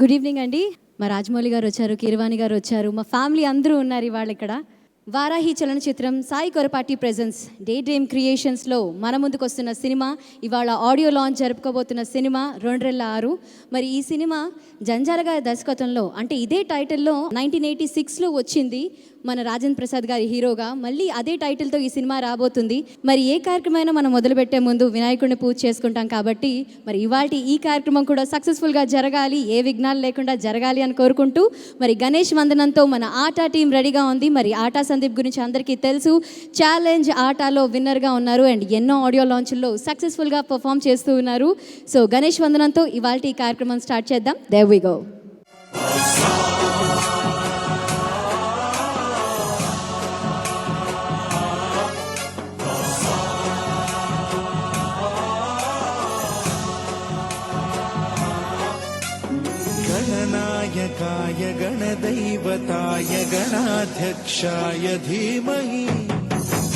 Good evening అండి. మా రాజమౌళి గారు వచ్చారు, కీరవాణి గారు వచ్చారు, మా ఫ్యామిలీ అందరూ ఉన్నారు ఇవాళ ఇక్కడ. వారాహి చలనచిత్రం Sai Korapati presents day dream క్రియేషన్స్లో మన ముందుకు వస్తున్న సినిమా, ఇవాళ ఆడియో లాంచ్ జరుపుకోబోతున్న సినిమా 206. మరి ఈ సినిమా జంజాల గారి దర్శకత్వంలో, అంటే ఇదే టైటిల్లో 1986లో వచ్చింది మన రాజేంద్ర ప్రసాద్ గారి హీరోగా. మళ్ళీ అదే టైటిల్తో ఈ సినిమా రాబోతుంది. మరి ఏ కార్యక్రమమైనా మనం మొదలుపెట్టే ముందు వినాయకుడిని పూజ చేసుకుంటాం కాబట్టి మరి ఇవాళ ఈ కార్యక్రమం కూడా సక్సెస్ఫుల్గా జరగాలి, ఏ విఘ్నాలు లేకుండా జరగాలి అని కోరుకుంటూ మరి గణేష్ వందనంతో మన ఆటా టీం రెడీగా ఉంది. మరి ఆటా సందీప్ గురించి అందరికీ తెలుసు, ఛాలెంజ్ ఆటాలో విన్నర్గా ఉన్నారు అండ్ ఎన్నో ఆడియో లాంచ్ల్లో సక్సెస్ఫుల్గా పర్ఫామ్ చేస్తూ ఉన్నారు. సో గణేష్ వందనంతో ఇవాళ ఈ కార్యక్రమం స్టార్ట్ చేద్దాం. There we go. गणनायकाय गणदैवताय गणाध्यक्षाय धीमहि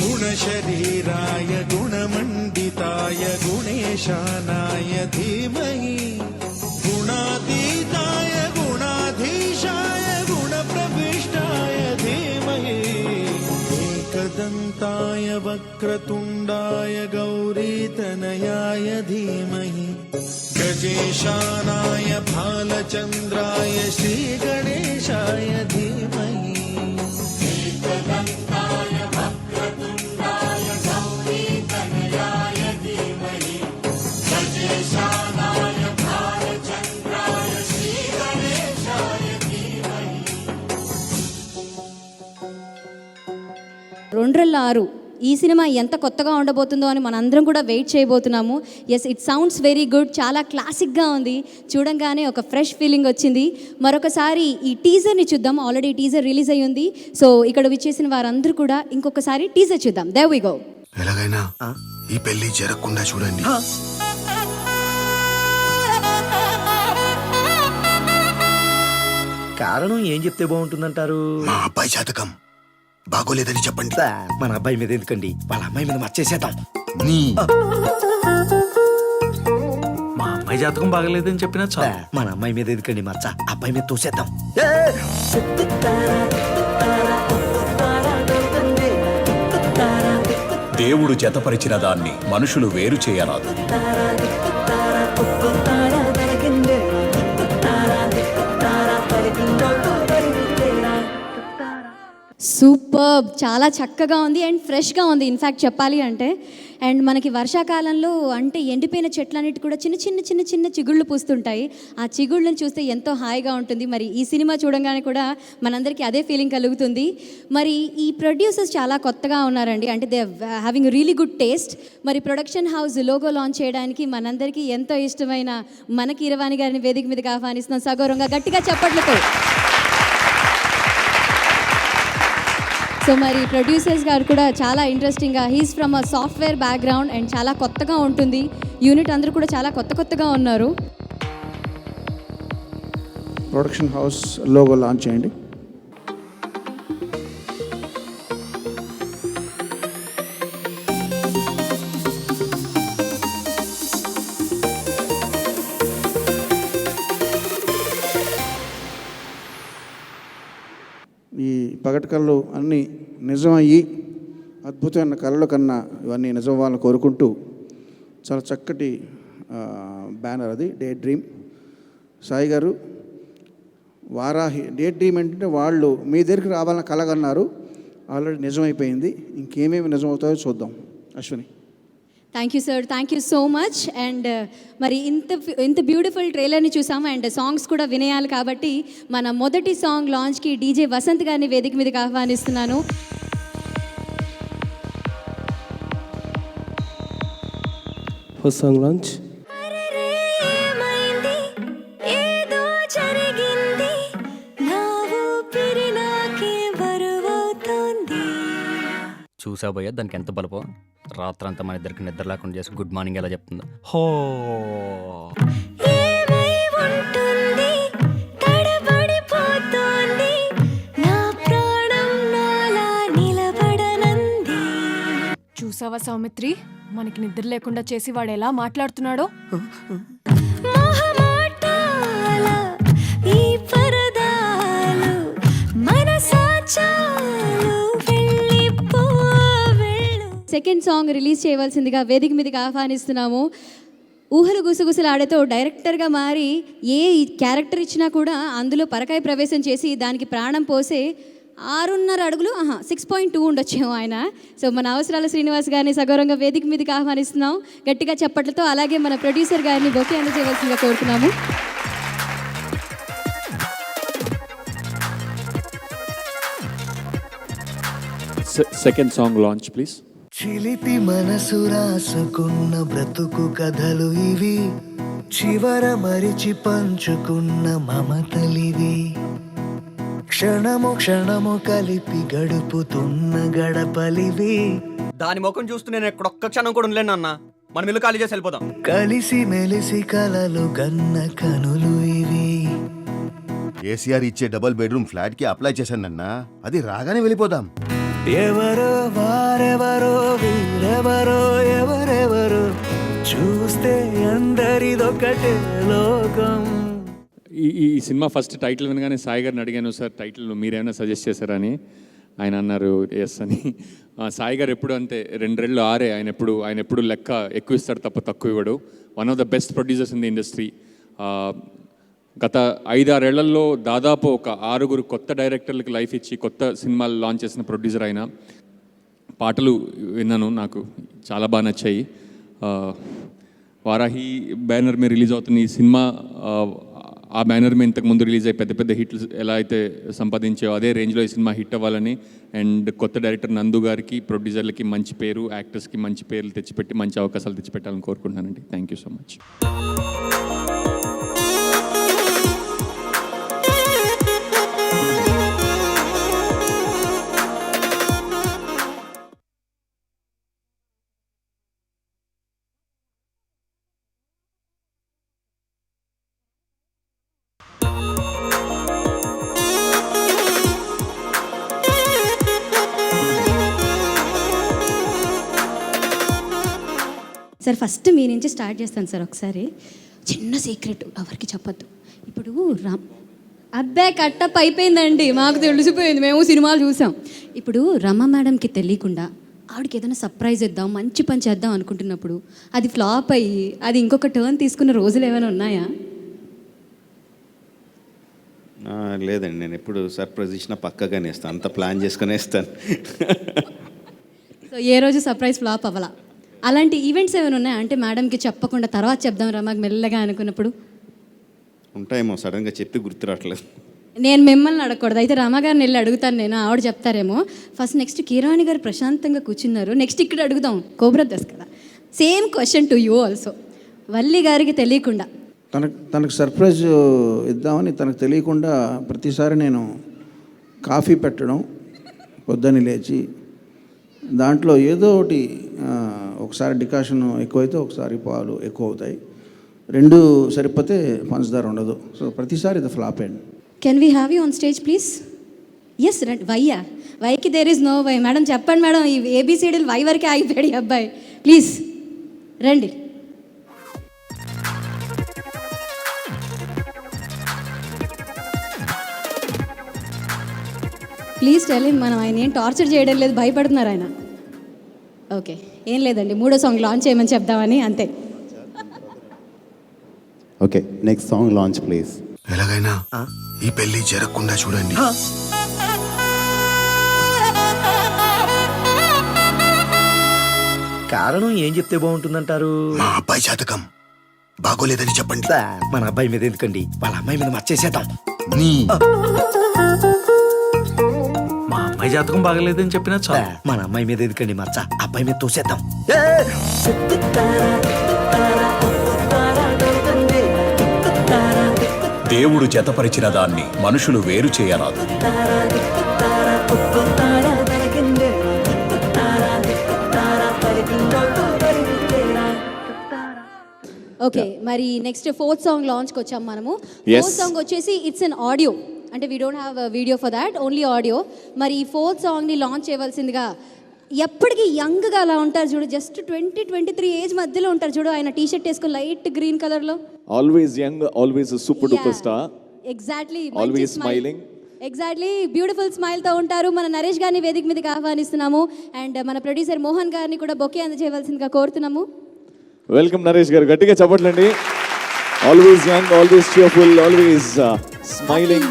गुणशरीराय गुणमण्डिताय गुणेशानाय धीमहि गुणातीताय गुणाधीशाय गुणप्रविष्टाय धीमहि एकदन्ताय वक्रतुण्डाय गौरीतनयाय धीमहि गजेशानाय भालचन्द्राय श्रीगणेशाय धीमहि एकदन्ताय वक्रतुण्डाय गौरीतनयाय धीमहि गजेशानाय भालचन्द्राय श्रीगणेशाय धीमहि. 206 ఈ సినిమా ఎంత కొత్తగా ఉండబోతుందో అని మనందరం కూడా వెయిట్ చేయబోతున్నాము. Yes, it sounds very good. చాలా క్లాసిక్గా ఉంది. చూడంగానే ఒక ఫ్రెష్ ఫీలింగ్ వచ్చింది. మరొకసారి ఈ టీజర్ని చూద్దాం. ఆల్రెడీ టీజర్ రిలీజ్ అయ్యి ఉంది. సో ఇక్కడ విచ్చేసిన వారందరూ కూడా ఇంకొకసారి టీజర్ చూద్దాం. There we go. ఎలాగైనా ఈ పెళ్లి జరగకుండా చూడండి. కారణం ఏం చెప్తే బాగుంటుందంటారు? మా అబ్బాయి జాతకం బాగోలేదని చెప్పండి. మన అబ్బాయి మీద ఎందుకండి, వాళ్ళ అమ్మాయి మీద మర్చేసేద్దాం. మా అమ్మాయి జాతకం బాగలేదని చెప్పినా చాలు. మన అమ్మాయి మీద ఎందుకండి మర్చ, అబ్బాయి మీద తోసేద్దాం. దేవుడు జతపరిచిన దాన్ని మనుషులు వేరు చేయరాదు. సూపర్, చాలా చక్కగా ఉంది అండ్ ఫ్రెష్గా ఉంది ఇన్ఫ్యాక్ట్ చెప్పాలి అంటే. అండ్ మనకి వర్షాకాలంలో అంటే ఎండిపోయిన చెట్లన్నిటి కూడా చిన్న చిన్న చిన్న చిన్న చిగుళ్ళు పూస్తుంటాయి. ఆ చిగుళ్ళని చూస్తే ఎంతో హాయిగా ఉంటుంది. మరి ఈ సినిమా చూడంగానే కూడా మనందరికీ అదే ఫీలింగ్ కలుగుతుంది. మరి ఈ ప్రొడ్యూసర్స్ చాలా కొత్తగా ఉన్నారండి, అంటే they having really good taste. మరి ప్రొడక్షన్ హౌస్ లోగో లాంచ్ చేయడానికి మనందరికీ ఎంతో ఇష్టమైన మన కీరవాణి గారిని వేదిక మీదకి ఆహ్వానిస్తున్నాం సగౌరవంగా. గట్టిగా చప్పట్లతో. సో మరి ప్రొడ్యూసర్స్ గారు కూడా చాలా ఇంట్రెస్టింగ్గా, he's from a software background and చాలా కొత్తగా ఉంటుంది. యూనిట్ అందరూ కూడా చాలా కొత్తగా ఉన్నారు. ప్రొడక్షన్ హౌస్ లోగో లాంచ్ చేయండి. ఈ పగటి కళ్ళు అన్నీ నిజమయ్యి అద్భుతమైన కళల కన్నా ఇవన్నీ నిజం వాళ్ళని కోరుకుంటూ చాలా చక్కటి బ్యానర్ అది డే డ్రీమ్. సాయి గారు, వారాహి డే డ్రీమ్ అంటే వాళ్ళు మీ దగ్గరికి రావాలని కలగన్నారు, ఆల్రెడీ నిజమైపోయింది. ఇంకేమేమి నిజమవుతాయో చూద్దాం. Ashwini. Thank you sir, thank you so much. And మరి ఇంత బ్యూటిఫుల్ ట్రైలర్ని చూసాము అండ్ సాంగ్స్ కూడా వినేయాలి కాబట్టి మన మొదటి సాంగ్ లాంచ్కి డీజే వసంత్ గారిని వేదిక మీదకి ఆహ్వానిస్తున్నాను. First song launch. చూసా భయ్యా దానికి ఎంత బలపో. రాత్రంతా మన ఇద్దరికి నిద్ర లేకుండా చేసి గుడ్ మార్నింగ్ ఎలా చెప్తుందో. హో చూసావా సౌమిత్రి, మనకి నిద్ర లేకుండా చేసి వాడు ఎలా మాట్లాడుతున్నాడో. సెకండ్ సాంగ్ రిలీజ్ చేయవలసిందిగా వేదిక మీదకి ఆహ్వానిస్తున్నాము. ఊహలు గుసగుసలాడేతో డైరెక్టర్గా మారి ఏ క్యారెక్టర్ ఇచ్చినా కూడా అందులో పరకాయ ప్రవేశం చేసి దానికి ప్రాణం పోసే 6.5 అడుగులు 6.2 ఉండొచ్చేమో ఆయన. సో మన అవసరాల శ్రీనివాస్ గారిని సగౌరవంగా వేదిక మీదకి ఆహ్వానిస్తున్నాం గట్టిగా చప్పట్లతో. అలాగే మన ప్రొడ్యూసర్ గారిని బొకే అందజేయవలసిందిగా కోరుతున్నాము. Second song launch please. చిలిపి మనసు రాసుకున్న బ్రతుకు కథలు ఇవి, చివర మరిచి పంచుకున్న మమతలివి, క్షణము క్షణము కలిపి గడుపుతున్న గడపలివి. దాని ముఖం చూస్తూ నేను ఎక్కడొక్క క్షణం కూడా ఉండలేను అన్న. మనం ఇల్లు ఖాళీ చేసి వెళ్ళిపోదాం. కలిసి మెలిసి కలలు గన్న కనులు ఇవి. కేసీఆర్ ఇచ్చే డబుల్ బెడ్రూమ్ ఫ్లాట్ కి అప్లై చేశానన్నా, అది రాగానే వెళ్ళిపోదాం. ఎవరో వారెవరో వీరెవరో ఎవరెవరో చూస్తే అందరిదొకటే లోకం. ఈ సినిమా ఫస్ట్ టైటిల్ వినగానే సాయి గారిని అడిగాను, సార్ టైటిల్ మీరేమైనా సజెస్ట్ చేశారని. ఆయన అన్నారు ఎస్ అని. సాయి గారు ఎప్పుడు అంతే 2 రెళ్ళు 6 ఆయన ఎప్పుడు లెక్క ఎక్కువ ఇస్తాడు తప్ప తక్కువ ఇవ్వడు. One of the best producers in the industry. గత 5-6 ఏళ్లలో దాదాపు ఒక 6 కొత్త డైరెక్టర్లకు లైఫ్ ఇచ్చి కొత్త సినిమాలు లాంచ్ చేసిన ప్రొడ్యూసర్ అయిన. పాటలు విన్నాను, నాకు చాలా బాగా నచ్చాయి. వారాహి బ్యానర్ మీద రిలీజ్ అవుతున్న ఈ సినిమా ఆ బ్యానర్ మీద ఇంతకుముందు రిలీజ్ అయ్యి పెద్ద పెద్ద హిట్లు ఎలా అయితే సంపాదించాయో అదే రేంజ్లో ఈ సినిమా హిట్ అవ్వాలని, అండ్ కొత్త డైరెక్టర్ నందు గారికి, ప్రొడ్యూసర్లకి మంచి పేరు, యాక్టర్స్కి మంచి పేర్లు తెచ్చిపెట్టి మంచి అవకాశాలు తెచ్చిపెట్టాలని కోరుకుంటున్నానండి. Thank you so much. Sir first మీ నుంచి స్టార్ట్ చేస్తాను సార్. ఒకసారి చిన్న సీక్రెట్ ఎవరికి చెప్పొద్దు. ఇప్పుడు అబ్బాయి కట్టప్ అయిపోయిందండి, మాకు తెలిసిపోయింది, మేము సినిమాలు చూసాం. ఇప్పుడు రమ మేడంకి తెలియకుండా ఆవిడకి ఏదైనా సర్ప్రైజ్ ఇద్దాం, మంచి పని చేద్దాం అనుకుంటున్నప్పుడు అది ఫ్లాప్ అయ్యి అది ఇంకొక టర్న్ తీసుకున్న రోజులు ఏమైనా ఉన్నాయా? లేదండి, నేను ఎప్పుడు సర్ప్రైజ్ ఇచ్చినా పక్కగానే ఇస్తాను, అంత ప్లాన్ చేసుకునే ఇస్తాను. సో ఏ రోజు సర్ప్రైజ్ ఫ్లాప్ అవ్వాలా? అలాంటి ఈవెంట్స్ ఏమైనా ఉన్నాయా? అంటే మేడంకి చెప్పకుండా తర్వాత చెప్దాం రమాకి మెల్లగా అనుకున్నప్పుడు ఉంటాయేమో, సడన్గా చెప్పి గుర్తు రావట్లేదు. నేను మిమ్మల్ని అడగకూడదు, అయితే రమాగారిని వెళ్ళి అడుగుతాను నేను, ఆవిడ చెప్తారేమో. ఫస్ట్ నెక్స్ట్ కీరాణి గారు ప్రశాంతంగా కూర్చున్నారు, నెక్స్ట్ ఇక్కడ అడుగుదాం కోబ్రదర్స్ కదా. Same question to you also. Valli గారికి తెలియకుండా తనకు సర్ప్రైజ్ ఇద్దామని తనకు తెలియకుండా ప్రతిసారి నేను కాఫీ పెట్టడం, పొద్దున్న లేచి దాంట్లో ఏదో ఒకటి, ఒకసారి డికాషన్ ఎక్కువైతే ఒకసారి పాలు ఎక్కువ అవుతాయి, 2 సరిపోతే పంచదార ఉండదు. సో ప్రతిసారి ఇది ఫ్లాప్ అయింది. Can we have you on stage please? Yes రండి. వైయా? వైకి there is no Y. Madam చెప్పండి మేడం, ఈ ఏబిసిడీలు వై వరకే ఆగిపోయాడు ఈ అబ్బాయి. ప్లీజ్ రండి. ప్లీజ్ టెల్ హిమ్, మనం ఆయన ఏం టార్చర్ చేయడం లేదు, భయపడుతున్నారు ఆయన. ఓకే, ఏం లేదండి, 3వ సాంగ్ లాంచ్ చేయమని చెప్దామని అంతే. Okay, next song launch please. ఎలాగైనా ఈ పెళ్లి జరగకుండా చూడండి. కారణం ఏం చెప్తే బాగుంటుందంటారు? మా అబ్బాయి జాతకం బాగోలేదని చెప్పండి. మన అబ్బాయి మీద ఎందుకండి, వాళ్ళ అమ్మాయి మీద మర్చేసేద్దాం. మా అమ్మాయి జాతకం బాగలేదని చెప్పినా చాలు. మన అమ్మాయి మీద ఎందుకండి మచ్చ, అబ్బాయి మీద తోసేద్దాం. దేవుడు జతపరిచిన దాన్ని మనుషులు వేరు చేయరాదు. ఓకే, మరి నెక్స్ట్ 4th సాంగ్ లాంచ్కి వచ్చాం మనము. 4th సాంగ్ వచ్చేసి ఇట్స్ అన్ ఆడియో, అంటే we don't have video for that, only audio. మరి ఈ 4th సాంగ్ని లాంచ్ చేయవలసిందిగా, ఎప్పటికీ యంగ్గా అలా ఉంటారు చూడు, జస్ట్ 20-23 ఏజ్ మధ్యలో ఉంటారు చూడు, ఆయన టీ షర్ట్ వేసుకుని లైట్ గ్రీన్ కలర్లో. Always young, always super duper star. Exactly, always smiling. Exactly beautiful స్మైల్తో ఉంటారు. మన నరేష్ గారిని వేదిక మీదకి ఆహ్వానిస్తున్నాము. అండ్ మన ప్రొడ్యూసర్ మోహన్ గారిని కూడా బొకే అందజేయవలసిందిగా కోరుతున్నాము. వెల్కమ్ నరేష్ గారు, గట్టిగా చెప్పట్లండి. Always young, always cheerful, always smiling.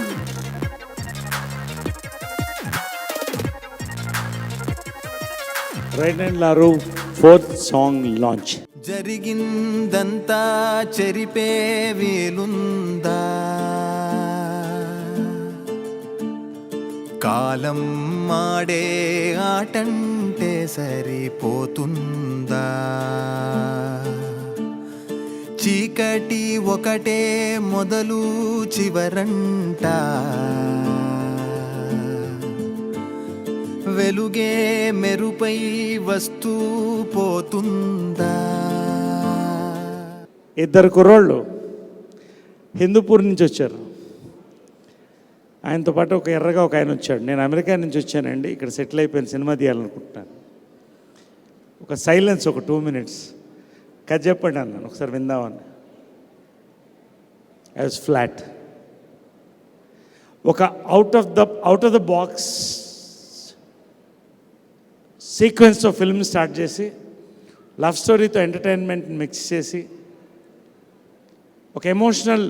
Right and లారు 4th సాంగ్ లాంచ్. జరిగిందంతా చెరిపే వీలుందా, కాలం మాడే ఆటంటే సరిపోతుందా, చీకటి ఒకటే మొదలు చివరంట, వెలుగే మెరుపై వస్తూ పోతుందా. ఇద్దరు కుర్రోళ్ళు హిందూపూర్ నుంచి వచ్చారు. ఆయనతో పాటు ఒక ఎర్రగా ఒక ఆయన వచ్చాడు. నేను అమెరికా నుంచి వచ్చానండి, ఇక్కడ సెటిల్ అయిపోయిన సినిమా తీయాలనుకుంటున్నాను. ఒక సైలెన్స్, ఒక 2 minutes. కథ చెప్పండి అన్నాను, ఒకసారి విందామని. I was flat. ఒక అవుట్ ఆఫ్ ద బాక్స్ సీక్వెన్స్తో ఫిల్మ్ స్టార్ట్ చేసి లవ్ స్టోరీతో ఎంటర్టైన్మెంట్ మిక్స్ చేసి ఒక ఎమోషనల్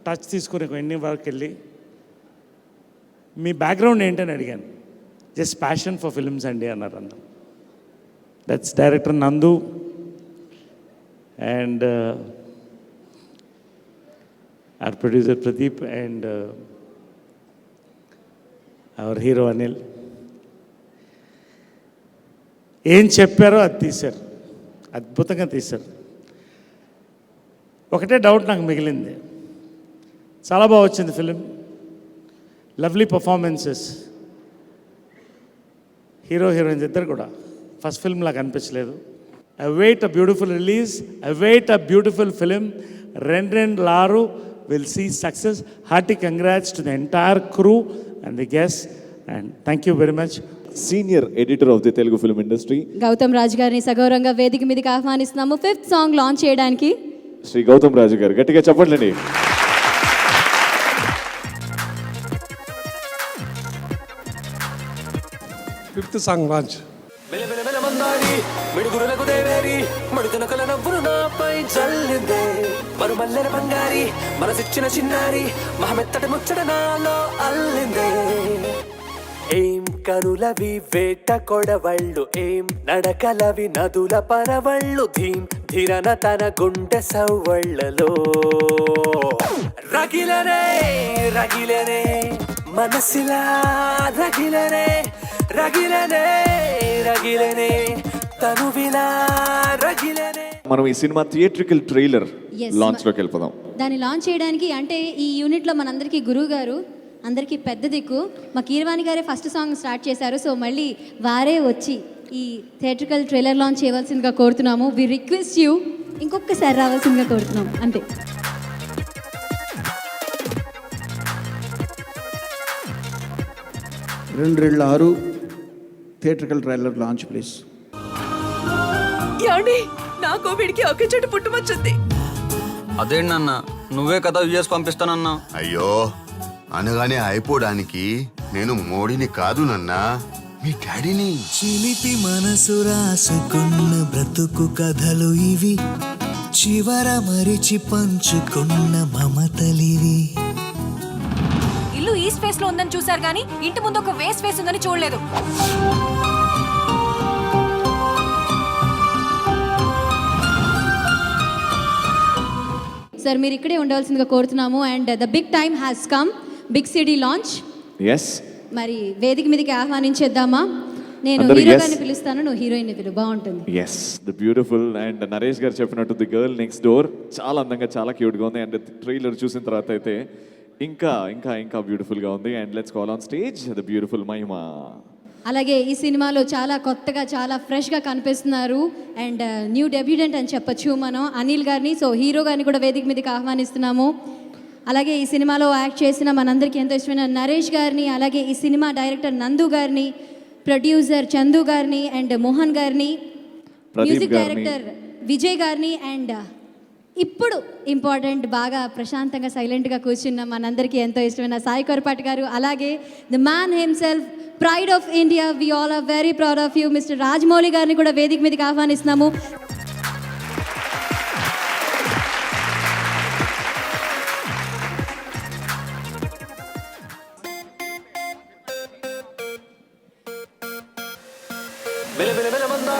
టచ్ తీసుకుని ఒక ఎండింగ్ వరకు వెళ్ళి మీ బ్యాక్గ్రౌండ్ ఏంటని అడిగాను. జస్ట్ ప్యాషన్ ఫర్ ఫిల్మ్స్ అండి అన్నారు అందరూ. దట్స్ డైరెక్టర్ నందు and our producer Pradeep and our hero Anil. ఏం చెప్పారో అది తీశారు, అద్భుతంగా తీశారు. ఒకటే డౌట్ నాకు మిగిలింది. చాలా బాగా వచ్చింది film, lovely performances, hero heroines ఇద్దరు కూడా ఫస్ట్ ఫిల్మ్ లాగా అనిపించలేదు. I wait a beautiful release, I wait a beautiful film. రెండు లారు will see success. Hearty congrats to the entire crew and the guests, and thank you very much. Senior editor of the Telugu film industry Gautam Raju గారిని సగౌరవంగా వేదిక మీదకి ఆహ్వానిస్తున్నాము 5th song launch చేయడానికి. శ్రీ గౌతమ్ రాజు గారు, గట్టిగా చెప్పండి. Fifth song launch. మిడుగురులకు దేవేరి మడుతునకల నవ్వును నాపై జల్లిందే, మరుమల్లెల బంగారి మనసిచ్చిన చిన్నారి మహమెత్తటి ముచ్చట నాలో అల్లిందే. ఏం కనులవి వేట కొడవళ్ళు, ఏం నడకలవి నదుల పరవళ్ళు, ధీం ధిరన తన గుండె సవ్వళ్ళలో రగిలనే రగిలనే మనసిలా రగిలనే రగిలనే రగిలనే తనువిలా రగిలనే. మనం ఈ cinema theatrical trailer Yes, launch లోకి వెళ్ళిపోదాం. దాన్ని లాంచ్ చేయడానికి అంటే ఈ యూనిట్లో మనందరికీ గురువు గారు, అందరికీ పెద్ద దిక్కు. మా కీరవాణి గారే ఫస్ట్ సాంగ్ స్టార్ట్ చేశారు. సో మళ్ళీ వారే వచ్చి ఈ థియేట్రికల్ ట్రైలర్ లాంచ్ చేయవలసిందిగా కోరుతున్నాము. వి రిక్వెస్ట్ యూ ఇంకొకసారి రావాల్సిందిగా కోరుతున్నాం అంతే. రెండు థియేట్రికల్ ట్రైలర్ లాంచ్ ప్లీజ్. నాకు వీడికి ఒకే చోట పుట్టుమొచ్చింది. అదేంటన్న, నువ్వే కదా యుఎస్ పంపిస్తానన్నా. అయ్యో, అనగానే అయిపోవడానికి నేను మోడీని కాదు నన్నా, మీ డాడీని. చిలిపి మనసు రాసుకున్న బ్రతుకు కథలు ఇవి, చివర మరిచి పంచుకున్న మమతలివి. ఇల్లు ఈస్ట్ ఫేస్ లో ఉందని చూసారు కానీ ఇంటి ముందు ఒక వేస్ట్ ఫేస్ ఉందని చూడలేదు. సార్ మీరు ఇక్కడే ఉండవలసిందిగా కోరుతున్నాము. And the big time has come, big city launch. Yes, మరి వేదిక మీదకి ఆహ్వానించేద్దామా? నేను అందరూ హీరో yes. గారిని పిలుస్తాను, నువ్వు హీరోయిన్ పిలు, బాగుంటుంది. Yes, the beautiful and Naresh garu చెప్పినట్టు ది గర్ల్ నెక్స్ట్ డోర్ చాలా అందంగా, చాలా క్యూట్గా ఉంది. అండ్ ట్రైలర్ చూసిన తర్వాత అయితే ఇంకా ఇంకా ఇంకా బ్యూటిఫుల్గా ఉంది. And let's call on stage the beautiful Mahima. అలాగే ఈ సినిమాలో చాలా కొత్తగా, చాలా ఫ్రెష్గా కనిపిస్తున్నారు. అండ్ న్యూ డెబ్యూటెంట్ అని చెప్పొచ్చు మనం అనిల్ గారిని. సో హీరో గారిని కూడా వేదిక మీదకి ఆహ్వానిస్తున్నాము. అలాగే ఈ సినిమాలో యాక్ట్ చేసిన మనందరికీ ఎంతో ఇష్టమైన నరేష్ గారిని, అలాగే ఈ సినిమా డైరెక్టర్ నందు గారిని, ప్రొడ్యూసర్ చందు గారిని, అండ్ మోహన్ గారిని, మ్యూజిక్ డైరెక్టర్ విజయ్ గారిని, అండ్ ఇప్పుడు ఇంపార్టెంట్, బాగా ప్రశాంతంగా సైలెంట్గా కూర్చున్న మనందరికీ ఎంతో ఇష్టమైన సాయి కొరపాటి గారు, అలాగే the man himself, pride of India, we all are very proud of you, mister Rajamouli గారిని కూడా వేదిక మీదకి ఆహ్వానిస్తున్నాము.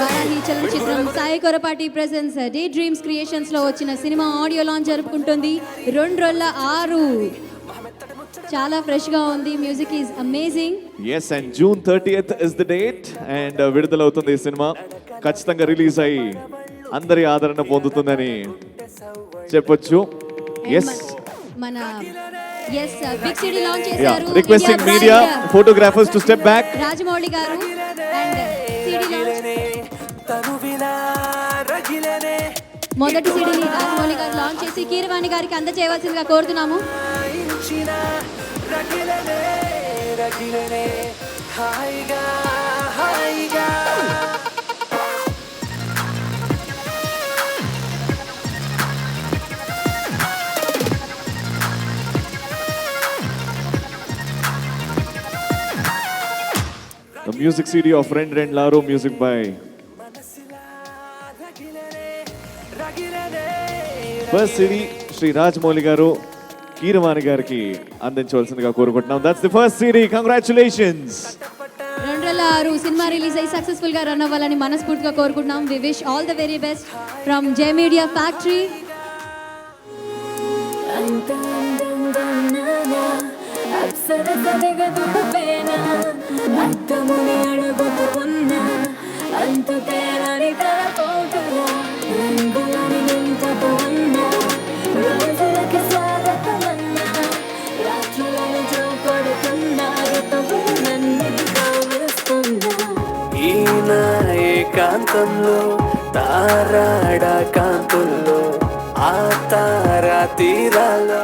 వారాహి చలనచిత్రం Sai Korapati presents day dreams creations లో వచ్చిన సినిమా ఆడియో లాంచ్ జరుపుకుంటుంది. 2 చాలా ఫ్రెష్ గా ఉంది. Music is amazing. Yes, and June 30th is the date and విడుదలవుతుంది ఈ సినిమా. ఖచ్చితంగా రిలీజ్ అయ్యి అందరి ఆదరణ పొందుతుందని చెప్పొచ్చు. ఎస్, మన బిగ్ సిటీ లాంచ్ చేశారు. Requesting media photographers to step back. Rajamouli గారు అండ్ సిటీ లాంచ్, మొదటి సిడీని రాజమౌళి గారు లాంచ్ చేసి కీరవాణి గారికి అందజేయవలసిందిగా కోరుతున్నాము. The music CD of Ren Laro, music by first CD Shri Rajamouli garu Keeravani గారికి అందించవలసిందిగా కోరుకుంటున్నాం. That's the first CD. Congratulations. 2 cinema release అయ్యి సక్సెస్ఫుల్ గా రన్ అవ్వాలని మనస్ఫూర్తిగా కోరుకుంటున్నాం. We wish all the very best from J Media Factory. ఏకాంతంలో తారాడ కాంతుల్లో ఆ తారా తీరాలో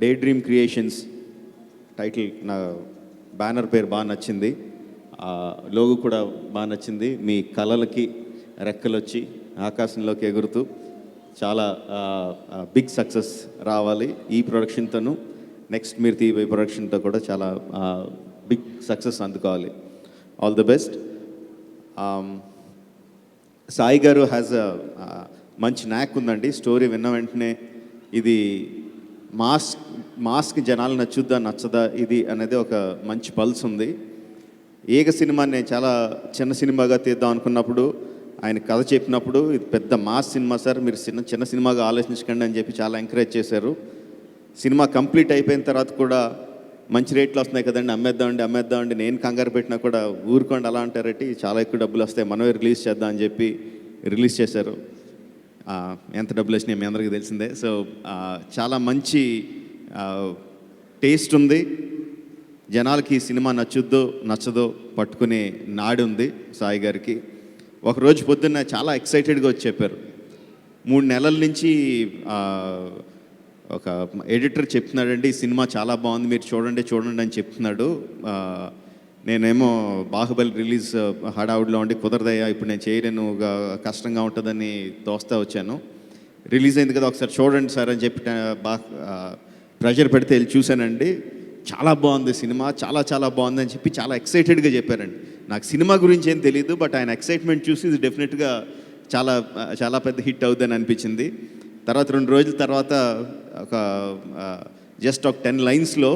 డే డ్రీమ్ క్రియేషన్స్ టైటిల్, నా బ్యానర్ పేరు బాగా నచ్చింది, లోగో కూడా బాగా నచ్చింది. మీ కళలకి రెక్కలు వచ్చి ఆకాశంలోకి ఎగురుతూ చాలా బిగ్ సక్సెస్ రావాలి ఈ ప్రొడక్షన్తోను. నెక్స్ట్ మీరు తీయబోయే ప్రొడక్షన్తో కూడా చాలా బిగ్ సక్సెస్ అందుకోవాలి. All the best. సాయి గారు హ్యాజ్ మంచి న్యాక్ ఉందండి. స్టోరీ విన్న వెంటనే ఇది మాస్కి జనాలు నచ్చుద్దా నచ్చదా ఇది అనేది ఒక మంచి పల్స్ ఉంది. ఏక సినిమా నేను చాలా చిన్న సినిమాగా తీద్దాం అనుకున్నప్పుడు ఆయన కథ చెప్పినప్పుడు ఇది పెద్ద మాస్ సినిమా సార్, మీరు చిన్న సినిమాగా ఆలోచించకండి అని చెప్పి చాలా ఎంకరేజ్ చేశారు. సినిమా కంప్లీట్ అయిపోయిన తర్వాత కూడా మంచి రేట్లు వస్తున్నాయి కదండి, అమ్మేద్దామండి నేను కంగారు పెట్టినా కూడా ఊరుకోండి అలా అంటారటి, చాలా ఎక్కువ డబ్బులు వస్తాయి మనమే రిలీజ్ చేద్దాం అని చెప్పి రిలీజ్ చేశారు. ఎంత డబ్బులు వచ్చినాయి మీ అందరికీ తెలిసిందే. సో చాలా మంచి టేస్ట్ ఉంది. జనాలకి ఈ సినిమా నచ్చుద్దో నచ్చదో పట్టుకునే నాడి ఉంది సాయి గారికి. ఒకరోజు పొద్దున్న చాలా ఎక్సైటెడ్గా వచ్చి చెప్పారు. 3 నెలల నుంచి ఒక ఎడిటర్ చెప్తున్నాడండి ఈ సినిమా చాలా బాగుంది మీరు చూడండి అని చెప్తున్నాడు. నేనేమో బాహుబలి రిలీజ్ హడావుడిలో ఉండి కుదరదయ్యా ఇప్పుడు నేను చేయలేను, కష్టంగా ఉంటుందని తోస్తా వచ్చాను. రిలీజ్ అయింది కదా ఒకసారి చూడండి సార్ అని చెప్పి ప్రెషర్ పెడితే వెళ్ళి చూశానండి. చాలా బాగుంది సినిమా, చాలా బాగుంది అని చెప్పి చాలా ఎక్సైటెడ్గా చెప్పారండి. నాకు సినిమా గురించి ఏం తెలియదు, బట్ ఆయన ఎక్సైట్మెంట్ చూసి ఇది డెఫినెట్గా చాలా పెద్ద హిట్ అవుతుందని అనిపించింది. తర్వాత 2 రోజుల తర్వాత జస్ట్ ఒక 10 లైన్స్లో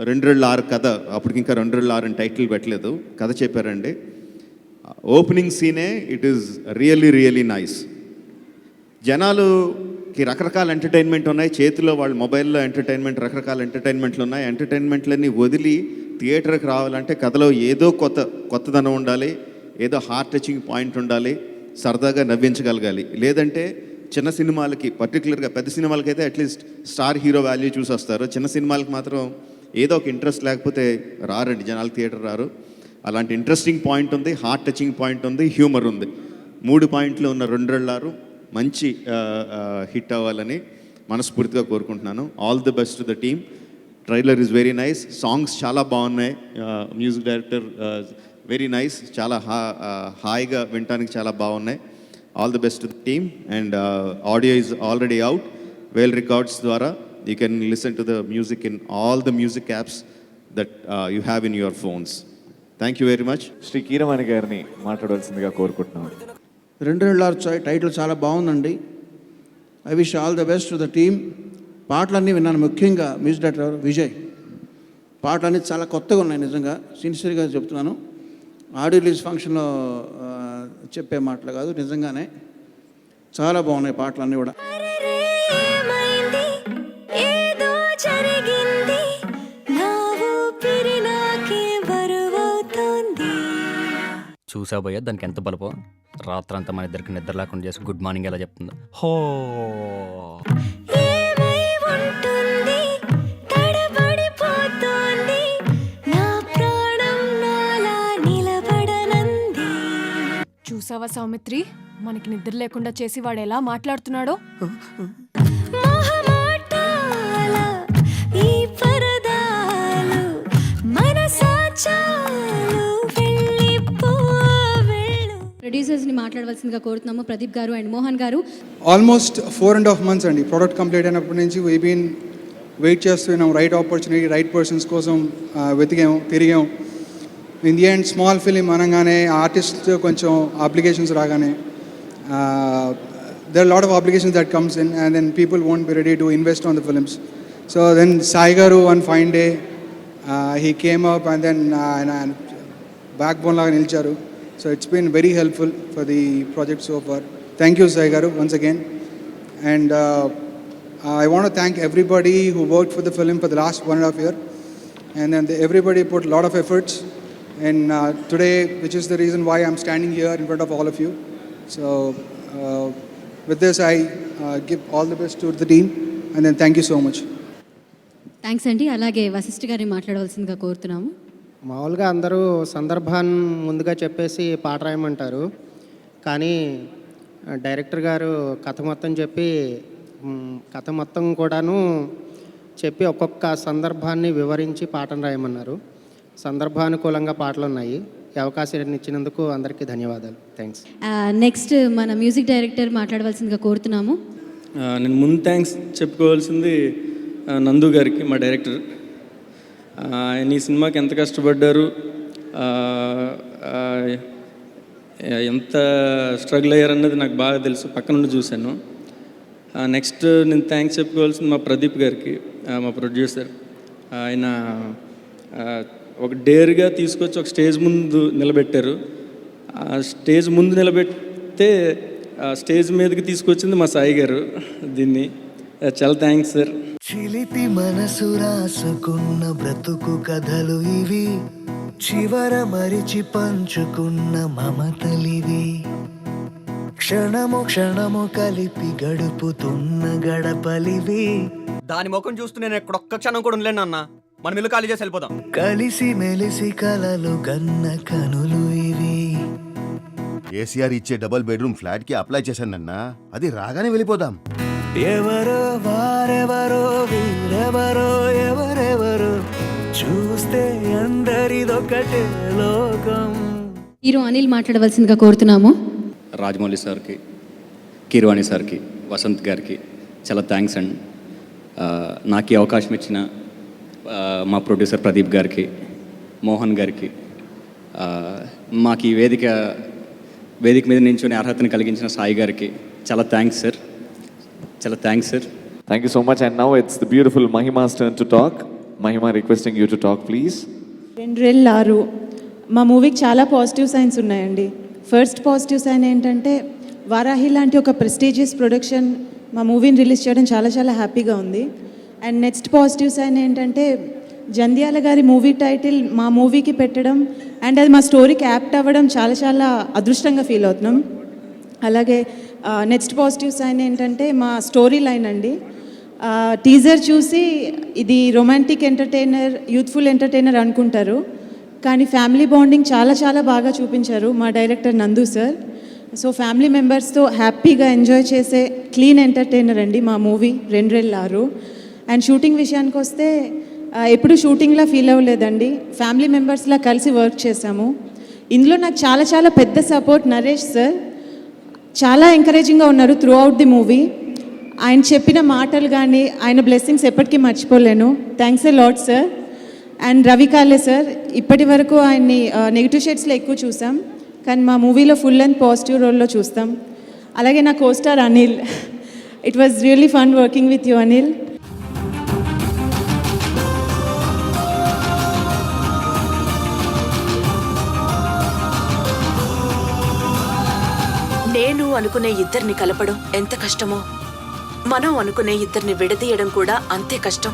2 కథ, అప్పటికి ఇంకా 2 అని టైటిల్ పెట్టలేదు, కథ చెప్పారండి. ఓపెనింగ్ సీనే ఇట్ ఈస్ రియల్లీ నైస్. జనాలుకి రకరకాల ఎంటర్టైన్మెంట్ ఉన్నాయి, చేతిలో వాళ్ళ మొబైల్లో ఎంటర్టైన్మెంట్ రకరకాల ఎంటర్టైన్మెంట్లు ఉన్నాయి. ఎంటర్టైన్మెంట్లన్నీ వదిలి థియేటర్కి రావాలంటే కథలో ఏదో కొత్తదనం ఉండాలి, ఏదో హార్ట్ టచింగ్ పాయింట్ ఉండాలి, సరదాగా నవ్వించగలగాలి. లేదంటే చిన్న సినిమాలకి పర్టికులర్గా, పెద్ద సినిమాలకి అయితే అట్లీస్ట్ స్టార్ హీరో వాల్యూ చూసి వస్తారు. చిన్న సినిమాలకి మాత్రం ఏదో ఒక ఇంట్రెస్ట్ లేకపోతే రారండి జనాలు, థియేటర్ రారు. అలాంటి ఇంట్రెస్టింగ్ పాయింట్ ఉంది, హార్ట్ టచింగ్ పాయింట్ ఉంది, హ్యూమర్ ఉంది. 3 పాయింట్లు ఉన్న 2 మంచి హిట్ అవ్వాలని మనస్ఫూర్తిగా కోరుకుంటున్నాను. All the best to the team. Trailer is very nice, songs చాలా బాగున్నాయి, మ్యూజిక్ డైరెక్టర్ వెరీ నైస్, చాలా హాయిగా వినటానికి చాలా బాగున్నాయి. All the best to the team. And audio is already out. Whale records ద్వారా you can listen to the music in all the music apps that you have in your phones. Thank you very much. Shri Keeravani గారిని మాట్లాడవలసిందిగా కోరుకుంటున్నాను. 2 title చాలా బాగుందండి. I wish all the best to the team. పాటలన్నీ విన్నాను, ముఖ్యంగా music director Vijay. పాటలన్నీ చాలా కొత్తగా ఉన్నాయి, నిజంగా సిన్సియర్గా చెప్తున్నాను. ఆడియో రిలీజ్ ఫంక్షన్లో చెప్పే మాటలు కాదు, నిజంగానే చాలా బాగున్నాయి పాటలన్నీ కూడా. చూసా పోయా దానికి ఎంత బలపో, రాత్రంతా మన ఇద్దరికి నిద్ర లేకుండా చేసి గుడ్ మార్నింగ్ ఎలా చెప్తుందో. హో చూసావా సౌమిత్రి, మనకి నిద్ర లేకుండా చేసి వాడు ఎలా మాట్లాడుతున్నాడో. ప్రొడ్యూసర్స్ని మాట్లాడవలసిందిగా కోరుతున్నాము, ప్రదీప్ గారు అండ్ మోహన్ గారు. ఆల్మోస్ట్ 4.5 months అండి ప్రోడక్ట్ కంప్లీట్ అయినప్పటి నుంచి వీ బీన్ వెయిట్ చేస్తున్నాం. రైట్ ఆపర్చునిటీ, రైట్ పర్సన్స్ కోసం వెతికాము, తిరిగాం. In the end small film అనగానే ఆర్టిస్ట్ కొంచెం అప్లికేషన్స్ రాగానే there are a lot of obligations that comes in, and then people won't be ready to invest on the films. So then Sai Garu one fine day he came up and then backbone laga nilcharu. So it's been very helpful for the project so far. Thank you Sai Garu once again. And I want to thank everybody who worked for the film for the last 1.5 years. And then everybody put a lot of efforts. And today, which is the reason why I'm standing here in front of all of you. So with this, I give all the best to the team, and then thank you so much. Thanks అండి. అలాగే వశిష్ఠ గారిని మాట్లాడవలసిందిగా కోరుతున్నాము. మామూలుగా అందరూ సందర్భాన్ని ముందుగా చెప్పేసి పాట రాయమంటారు, కానీ డైరెక్టర్ గారు కథ మొత్తం కూడాను చెప్పి ఒక్కొక్క సందర్భాన్ని వివరించి పాటను రాయమన్నారు. సందర్భానుకూలంగా పాటలు ఉన్నాయి. ఈ అవకాశాన్ని ఇచ్చినందుకు అందరికీ ధన్యవాదాలు. థ్యాంక్స్. నెక్స్ట్ మన మ్యూజిక్ డైరెక్టర్ మాట్లాడవలసిందిగా కోరుతున్నాము. నేను ముందు థ్యాంక్స్ చెప్పుకోవాల్సింది నందు గారికి, మా డైరెక్టర్. ఆయన ఈ సినిమాకి ఎంత కష్టపడ్డారు, ఎంత స్ట్రగుల్ అయ్యారన్నది నాకు బాగా తెలుసు, పక్క నుండి చూశాను. నెక్స్ట్ నేను థ్యాంక్స్ చెప్పుకోవాల్సింది మా ప్రదీప్ గారికి, మా ప్రొడ్యూసర్. ఆయన ఒక డేర్గా తీసుకొచ్చి ఒక స్టేజ్ ముందు నిలబెట్టారు. ఆ స్టేజ్ ముందు నిలబెడితే ఆ స్టేజ్ మీదకి తీసుకొచ్చింది మా సాయి గారు. దీన్ని చాలా థ్యాంక్స్ సార్. చిలిపి మనసు రాసుకున్న బ్రతుకు కథలు ఇవి, చివర మరిచి పంచుకున్న మమతలివి, క్షణము క్షణము కలిపి గడుపుతున్న గడపలివి. దాని ముఖం చూస్తూ నేను ఎక్కడొక్క క్షణం కూడా ఉండలేను అన్న. మనం ఇల్లు ఖాళీ చేసి వెళ్ళిపోదాం. కలిసి మెలిసి కలలు గన్న కనులు ఇవి. కేసీఆర్ ఇచ్చే డబుల్ బెడ్రూమ్ ఫ్లాట్ కి అప్లై చేశానన్నా, అది రాగానే వెళ్ళిపోదాం. ఎవరో వారెవరో వీరెవరో ఎవరెవరో చూస్తే అందరిదొకటే లోకం. హీరో అనిల్ మాట్లాడవలసిందిగా కోరుతున్నాము. రాజమౌళి సార్కి, కీరవాణి సార్కి, వసంత్ గారికి చాలా థ్యాంక్స్ అండి. నాకు ఈ అవకాశం ఇచ్చిన మా ప్రొడ్యూసర్ ప్రదీప్ గారికి, మోహన్ గారికి, మాకు ఈ వేదిక మీద నించునే అర్హతను కలిగించిన సాయి గారికి చాలా థ్యాంక్స్ సార్. చాలా thanks sir. Thank you so much. And now it's the beautiful Mahima's turn to talk. Mahima, requesting you to talk, please. 2 మా మూవీకి చాలా పాజిటివ్ సైన్స్ ఉన్నాయండి. ఫస్ట్ పాజిటివ్ సైన్ ఏంటంటే, వారాహి లాంటి ఒక ప్రెస్టీజియస్ ప్రొడక్షన్ మా మూవీని రిలీజ్ చేయడం చాలా చాలా హ్యాపీగా ఉంది. అండ్ నెక్స్ట్ పాజిటివ్ సైన్ ఏంటంటే, జంధ్యాల గారి మూవీ టైటిల్ మా మూవీకి పెట్టడం అండ్ అది మా స్టోరీకి యాప్ట్ అవ్వడం చాలా చాలా అదృష్టంగా ఫీల్ అవుతున్నాం. అలాగే నెక్స్ట్ పాజిటివ్ సైన్ ఏంటంటే మా స్టోరీ లైన్ అండి. టీజర్ చూసి ఇది రొమాంటిక్ ఎంటర్టైనర్, యూత్ఫుల్ ఎంటర్టైనర్ అనుకుంటారు, కానీ ఫ్యామిలీ బాండింగ్ చాలా చాలా బాగా చూపించారు మా డైరెక్టర్ నందు సార్. సో ఫ్యామిలీ మెంబర్స్తో హ్యాపీగా ఎంజాయ్ చేసే క్లీన్ ఎంటర్టైనర్ అండి మా మూవీ 2 అండ్ షూటింగ్ విషయానికి వస్తే ఎప్పుడు షూటింగ్లా ఫీల్ అవ్వలేదండి, ఫ్యామిలీ మెంబర్స్లా కలిసి వర్క్ చేశాము. ఇందులో నాకు చాలా చాలా పెద్ద సపోర్ట్ నరేష్ సార్, చాలా ఎంకరేజింగ్గా ఉన్నారు త్రూ అవుట్ ది మూవీ. ఆయన చెప్పిన మాటలు కానీ ఆయన బ్లెస్సింగ్స్ ఎప్పటికీ మర్చిపోలేను. Thanks a lot sir. And Ravi కాలే సార్, ఇప్పటి వరకు ఆయన్ని నెగిటివ్ షేడ్స్లో ఎక్కువ చూసాం, కానీ మా మూవీలో ఫుల్ అండ్ పాజిటివ్ రోల్లో చూస్తాం. అలాగే నా co-star Anil, it was really fun working with you Anil. నేను అనుకునే ఇద్దరిని కలపడం ఎంత కష్టమో, మనం అనుకునే ఇద్దరిని విడదీయడం కూడా అంతే కష్టం.